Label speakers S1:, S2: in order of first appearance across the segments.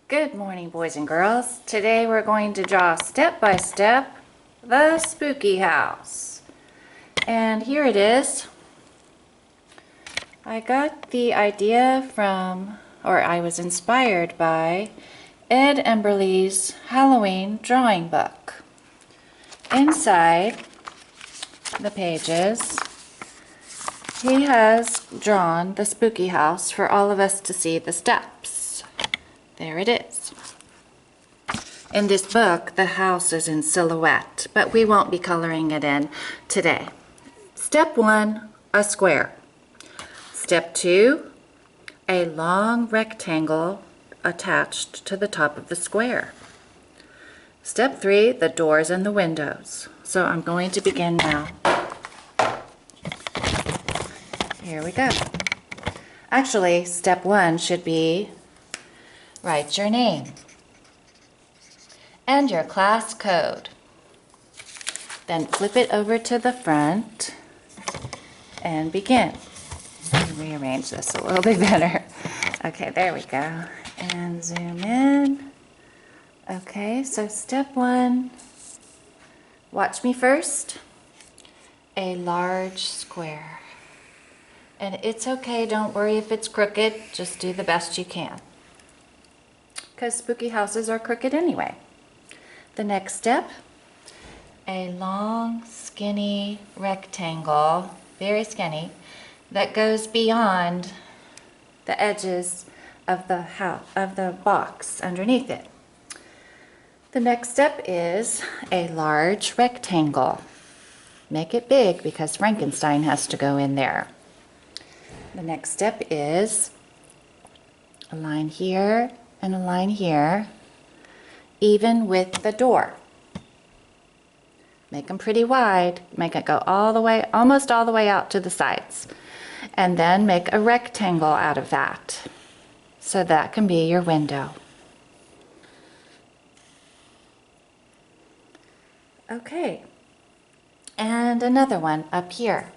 S1: Good morning, boys and girls. Today we're going to draw step by step the spooky house. And here it is. I got the idea from, or I was inspired by, Ed Emberley's Halloween drawing book. Inside the pages, he has drawn the spooky house for all of us to see the steps. There it is. In this book, the house is in silhouette, but we won't be coloring it in today. Step 1, a square. Step 2, a long rectangle attached to the top of the square. Step 3, the doors and the windows. So I'm going to begin now. Here we go. Actually, step 1 should be write your name and your class code. Then flip it over to the front and begin. Let me rearrange this a little bit better. Okay, there we go. And zoom in. Okay, so step 1, watch me first. A large square. And it's okay, don't worry if it's crooked, just do the best you can, because spooky houses are crooked anyway. The next step, a long skinny rectangle, very skinny, that goes beyond the edges of the house, of the box underneath it. The next step is a large rectangle. Make it big because Frankenstein has to go in there. The next step is a line here and a line here, even with the door. Make them pretty wide. Make it go all the way, almost all the way out to the sides. And then make a rectangle out of that. So that can be your window. Okay. And another one up here.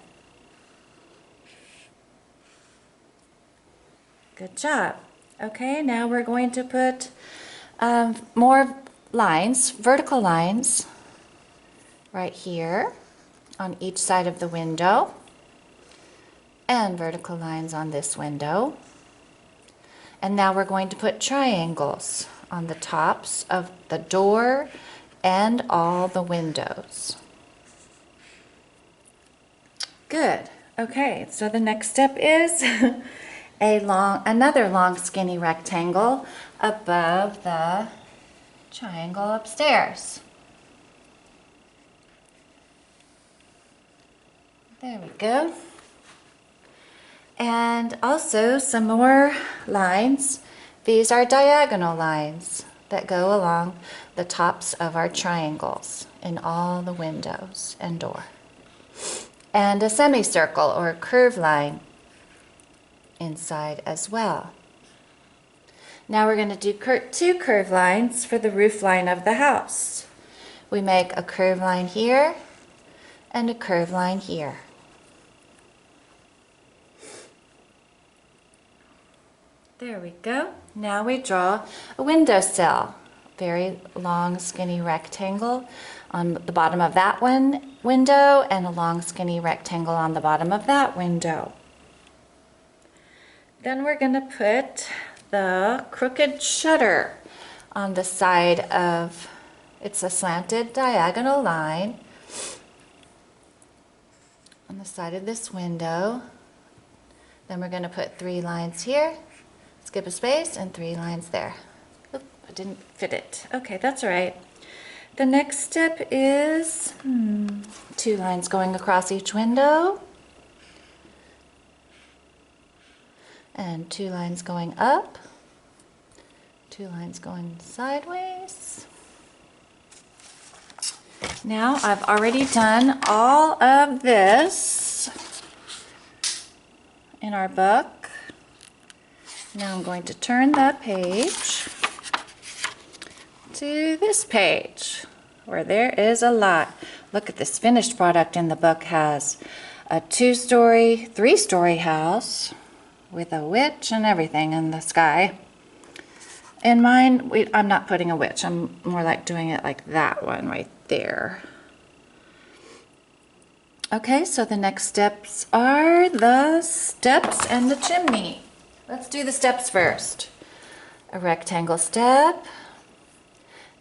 S1: Good job. Okay, now we're going to put more lines, vertical lines, right here on each side of the window, and vertical lines on this window. And now we're going to put triangles on the tops of the door and all the windows. Good. Okay, so the next step is another long skinny rectangle above the triangle upstairs. There we go. And also some more lines. These are diagonal lines that go along the tops of our triangles in all the windows and door. And a semicircle or a curved line inside as well. Now we're going to do two curved lines for the roof line of the house. We make a curved line here and a curved line here. There we go. Now we draw a windowsill. Very long skinny rectangle on the bottom of that one window and a long skinny rectangle on the bottom of that window. Then we're going to put the crooked shutter on the side of, it's a slanted diagonal line on the side of this window. Then we're going to put 3 lines here, skip a space, and 3 lines there. Oop, I didn't fit it. Okay, that's all right. The next step is 2 lines going across each window. And 2 lines going up, 2 lines going sideways. Now I've already done all of this in our book. Now I'm going to turn the page to this page where there is a lot. Look at this finished product in the book. Has a 2-story, 3-story house with a witch and everything in the sky. In mine, I'm not putting a witch. I'm more like doing it like that one right there. Okay, so the next steps are the steps and the chimney. Let's do the steps first. A rectangle step.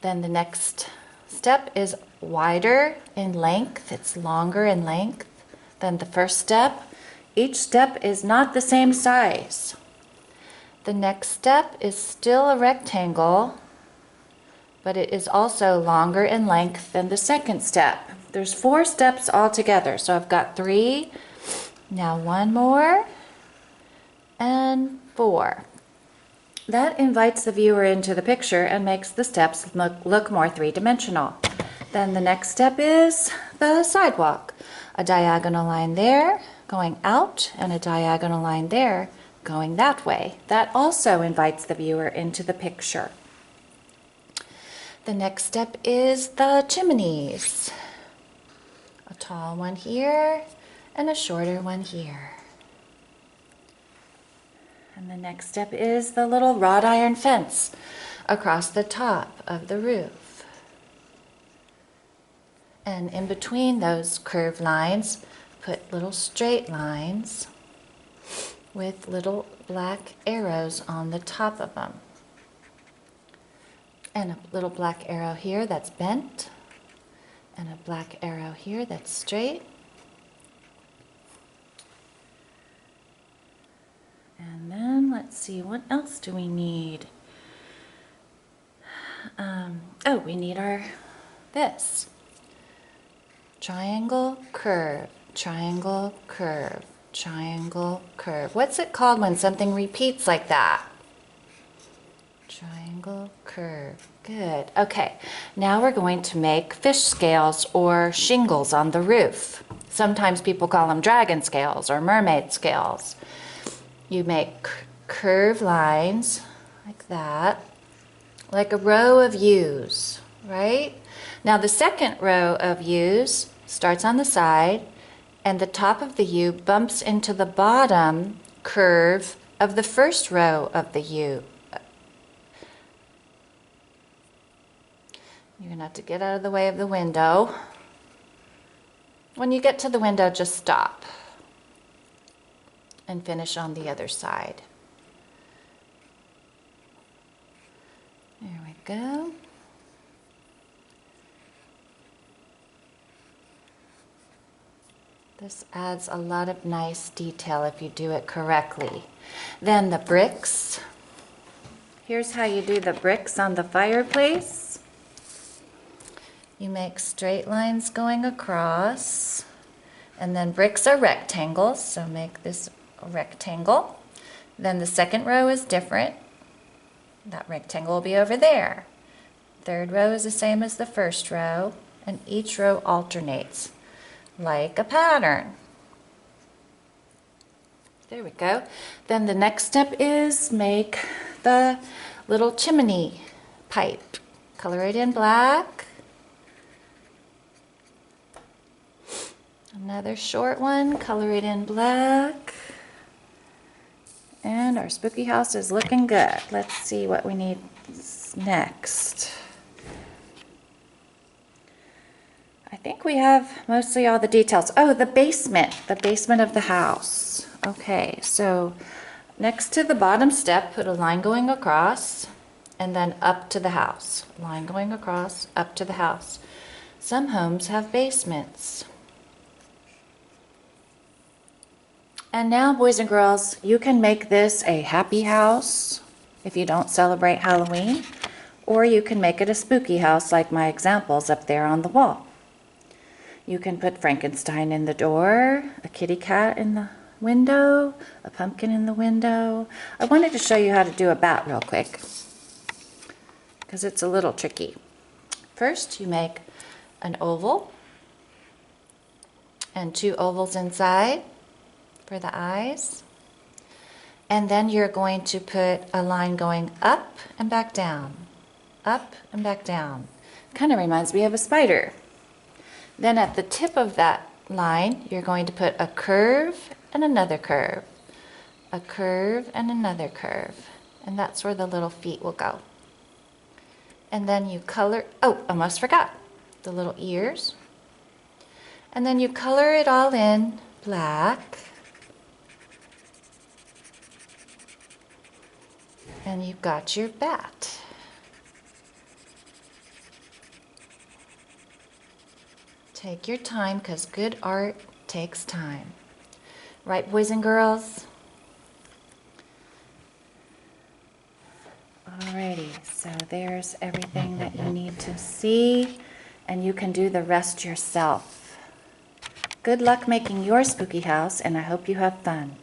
S1: Then the next step is wider in length. It's longer in length than the first step. Each step is not the same size. The next step is still a rectangle, but it is also longer in length than the second step. There's 4 steps altogether, so I've got 3. Now 1 more, and 4. That invites the viewer into the picture and makes the steps look more three-dimensional. Then the next step is the sidewalk. A diagonal line there, going out, and a diagonal line there, going that way. That also invites the viewer into the picture. The next step is the chimneys. A tall one here and a shorter one here. And the next step is the little wrought iron fence across the top of the roof. And in between those curved lines, put little straight lines with little black arrows on the top of them. And a little black arrow here that's bent, and a black arrow here that's straight. And then let's see, what else do we need? Oh, we need this. Triangle, curve, triangle, curve, triangle, curve. What's it called when something repeats like that? Triangle, curve. Good. Okay, now we're going to make fish scales or shingles on the roof. Sometimes people call them dragon scales or mermaid scales. You make curved lines like that, like a row of U's, right? Now the second row of U's starts on the side, and the top of the U bumps into the bottom curve of the first row of the U. You're going to have to get out of the way of the window. When you get to the window, just stop and finish on the other side. There we go. This adds a lot of nice detail if you do it correctly. Then the bricks. Here's how you do the bricks on the fireplace. You make straight lines going across, and then bricks are rectangles, so make this a rectangle. Then the second row is different. That rectangle will be over there. Third row is the same as the first row, and each row alternates like a pattern. There we go. Then the next step is make the little chimney pipe. Color it in black. Another short one, color it in black. And our spooky house is looking good. Let's see what we need next. I think we have mostly all the details. Oh, the basement of the house. Okay, so next to the bottom step, put a line going across and then up to the house. Line going across, up to the house. Some homes have basements. And now, boys and girls, you can make this a happy house if you don't celebrate Halloween, or you can make it a spooky house like my examples up there on the wall. You can put Frankenstein in the door, a kitty cat in the window, a pumpkin in the window. I wanted to show you how to do a bat real quick because it's a little tricky. First, you make an oval and 2 ovals inside for the eyes, and then you're going to put a line going up and back down, up and back down. Kind of reminds me of a spider. Then at the tip of that line, you're going to put a curve and another curve, a curve and another curve, and that's where the little feet will go. And then you color, oh, almost forgot, the little ears. And then you color it all in black. And you've got your bat. Take your time, because good art takes time. Right, boys and girls? Alrighty, so there's everything that you need to see, and you can do the rest yourself. Good luck making your spooky house, and I hope you have fun.